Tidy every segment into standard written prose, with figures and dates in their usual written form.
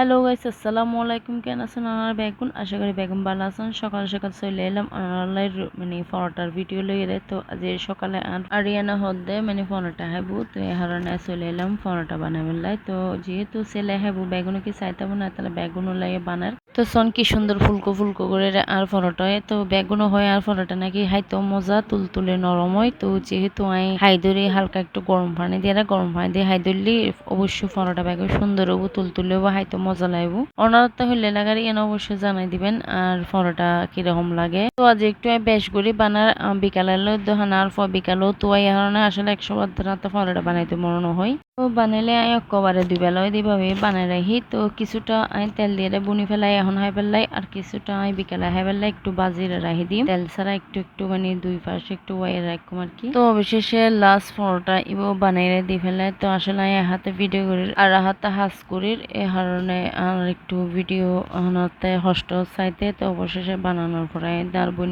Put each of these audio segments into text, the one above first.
Hello guys, আসসালামু আলাইকুম। কেন আছেন আমার বেগুন? আশা করি বেগুন ভালো আছেন। সকাল সকাল চলে এলাম অনলাইন মানে পরোটার ভিডিও লইয়ে। তো আজ সকালে আরিয়ানা হদ্দে মানে পরোটা হাইবু, তো এই হারণে চলে এলাম পরোটা বানাবার লাই। তো যেহেতু ছেলে হাইবু বেগুন কি চাইতাম না, তাহলে বেগুনও লাগে বানার। তো সন কি সুন্দর ফুলকো ফুলকো করে আর পরোটা হয়। তো বেগুনও হয় আর পরোটা নাকি হাইতো মজা, তুলতুলে নরম হয়। তো যেহেতু হাইদরি হালকা একটু গরম পানি দিয়ে হাই ধরলি অবশ্যই পরোটা বেগুন সুন্দর হবো, তুলতুলে হবো, হাইতো মজা লাগবো। অনারত হইলে লাগারি এনে অবশ্যই জানাই দিবেন আর পরোটা কিরকম লাগে। তো আজ একটু বেশ করি বানার বিকালের দোকান আর বিকালেও তো এই কারণে আসলে 100 বার রাতে পরোটা বানাইতে মনে হয়। তো বানাইলে একেবারে দুই বেলায় দিভাবে বানাই রাখি। তো কিছুটা তেল দিয়ে বুনি ফেলাই এখন হাই ফেললাই, আর কিছুটা বিকালে হাই ফেললাই একটু বাজিয়ে রাখি দিই তেল ছাড়া একটু একটু মানে দুই পাশে একটু ওয়াই রাখুম আর কি। তো অবশেষে লাস্ট পরোটা ইবো বানাই দিয়ে ফেলাই। তো আসলে হাতে ভিডিও করি আর হাতে হাস করি, এ কারণে আর একটু ভিডিও হাতে হস্ট চাইতে। তো অবশেষে বানানোর পরে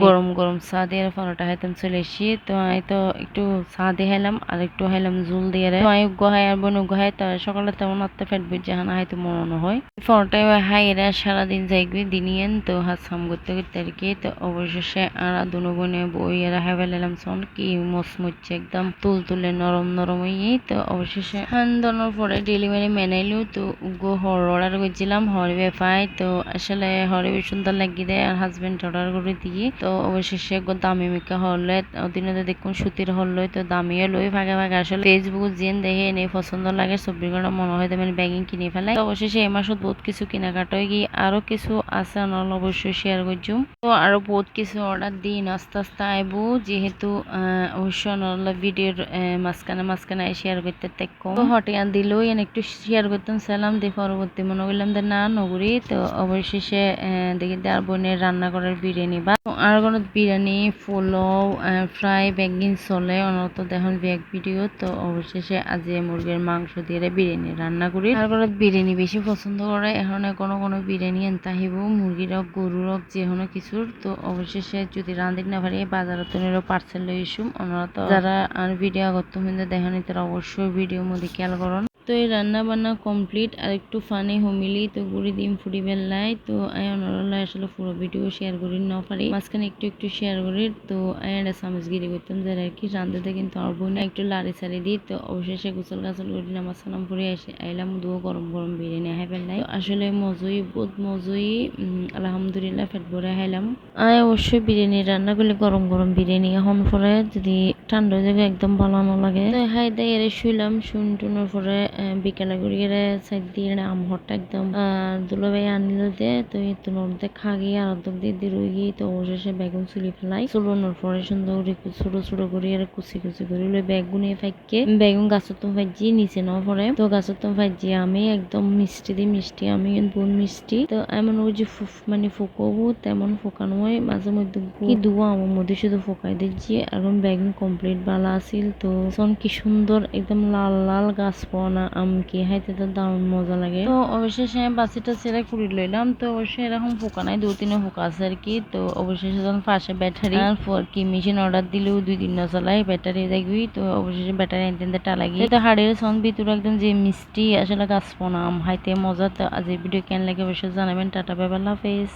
গরম গরম চা দিয়ে পরোটা খাইতাম চলে এসি। তো তো একটু চা দিয়ে খাইলাম আর একটু খাইলাম জুল দিয়ে। তো উগ্গাই আর বোন উগ্গাই, তো সকালে তেমন আত্মা ফেট বুঝে হানা হয়তো মনে হয় পরোটাই হাই এরা সারাদিন যাইবি দিনিয়েন। তো হাত সাম করতে করতে আর কি। তো অবশেষে আর দুনো বোনে বই এরা হাই ফেলাম সন কি মচমুচ্ছে একদম তুল তুলে নরম নরম হয়ে। তো অবশেষে হান্দানোর পরে ডেলিভারি মেনাইলো। তো উগ্গো হর অর্ডার করছিলাম হরিবে পাই। তো আসলে হরিবে সুন্দর লাগি দেয় আর হাজবেন্ড অর্ডার করে দিয়ে। তো অবশেষে দামি মিকা হলে দিনে দেখুন সুতির হল তো দামিও লই ভাগে ভাগে আসলে ফেসবুক যেন দেখে এনে পছন্দ লাগে সবজি করে মনে হয় মানে ব্যাগিং কিনে ফেলাই। তো অবশেষে এই মাসত বহুত কিছু কেনাকাটা হয়ে গিয়ে আরো কিছু আছে নল অবশ্যই শেয়ার করছুম। তো আরো বহুত কিছু অর্ডার দিন আস্তে আস্তে আইবো, যেহেতু অবশ্যই নল ভিডিওর মাঝখানে শেয়ার করতে দেখো। তো হটিয়ান দিল এনে একটু শেয়ার করতাম সালাম দিয়ে পরবর্তী মনে করলাম যে না নগরী। তো অবশেষে দেখি আর বোনের রান্না করার বিরিয়ানি বা আর কোনো বিরিয়ানি পোলাও ফ্রাই বেগিন চলে অনত দেখুন ব্যাগ ভিডিও। তো অবশেষে আজ মুরগির মাংস দিয়ে বিরিয়ানি রান্না করি। আর কোনো বিরিয়ানি বেশি পছন্দ করে এখন কোনো বিরিয়ানি আনতে আহিব, মুরগির হোক গরুর হোক যে কোনো কিছুর। তো অবশেষে যদি রান্ধিক না পারি বাজারত পার্সেল লই ইসুম অনত যারা আর ভিডিও করতে কিন্তু দেখেনি তারা অবশ্যই ভিডিও মধ্যে খেয়াল করুন। তো এই রান্না বান্না কমপ্লিট আর একটু ফানি হমিলি তো গুড়ি ডিম ফুটি বেললাই। তো অনরলাই আসলে পুরো ভিডিও শেয়ার করি না পারি, মাঝখানে একটু একটু শেয়ার করি। তো একটা চামচগিরি করতাম যারা আর কি রান্ধতে, কিন্তু আমার বোন একটু লাড়ি সারি দিই। তো অবশেষে গোসল গাছল করি নামাজ সালাম পরে এসে আইলাম দু গরম গরম বিরিয়ানি হাই ফেললাই। আসলে মজুই বহুত মজুই, আলহামদুলিল্লাহ পেট ভরে খাইলাম। অবশ্যই বিরিয়ানি রান্না করলে গরম গরম বিরিয়ানি এখন পরে যদি ঠান্ডা জায়গায় একদম ভালো না লাগে। তো হাই দাই এর শুইলাম শুনটুনোর পরে বিকালে ঘুরিয়ে সাইড দিয়ে আমহরটা একদম দুলাভাই আনিল দে। তো এত নদে খাগি আর অর্ধক দিয়ে দিয়ে রয়ে গিয়ে। তো অবশেষে বেগুন চুলি ফেলাই চুলোনোর পরে সুন্দর ছোট ছোট করে আর কুচি কুচি করে বেগুনে ফাইকে বেগুন গাছের তো ভাজি নিচে না পরে। তো গাছের তো ভাজি আমি একদম মিষ্টি দিই, মিষ্টি আমি বোন মিষ্টি। তো এমন ওই যে মানে ফোকাবো তেমন ফোকানো হয় মাঝে মধ্যে কি দুয়া আমার মধ্যে শুধু ফোকাই দিচ্ছি। এখন বেগুন কমপ্লিট ভালো আসিল। তো সন কি সুন্দর একদম লাল লাল গাছ পাওয়া আমকি হাইতে তো দারুণ মজা লাগে। তো অবশেষে বাসিটা ছেড়ে কুড়ি লইলাম। তো অবশ্যই এরকম ফোকা নাই, 2-3 ফোকা আছে আর কি। তো অবশেষে যখন পাশে ব্যাটারি আর কি মেশিন অর্ডার দিলেও 2 দিন না চালাই ব্যাটারি দেখবি। তো অবশেষে ব্যাটারি আনতে টালাগি। তো হাড়ের সন ভিতরে একদম যে মিষ্টি আসলে গাছ পাওয়া আম হাইতে মজা। তো আজ এই ভিডিও কেন লাগে অবশ্যই জানাবেন। টাটা বাই, আল্লাহ হাফেজ।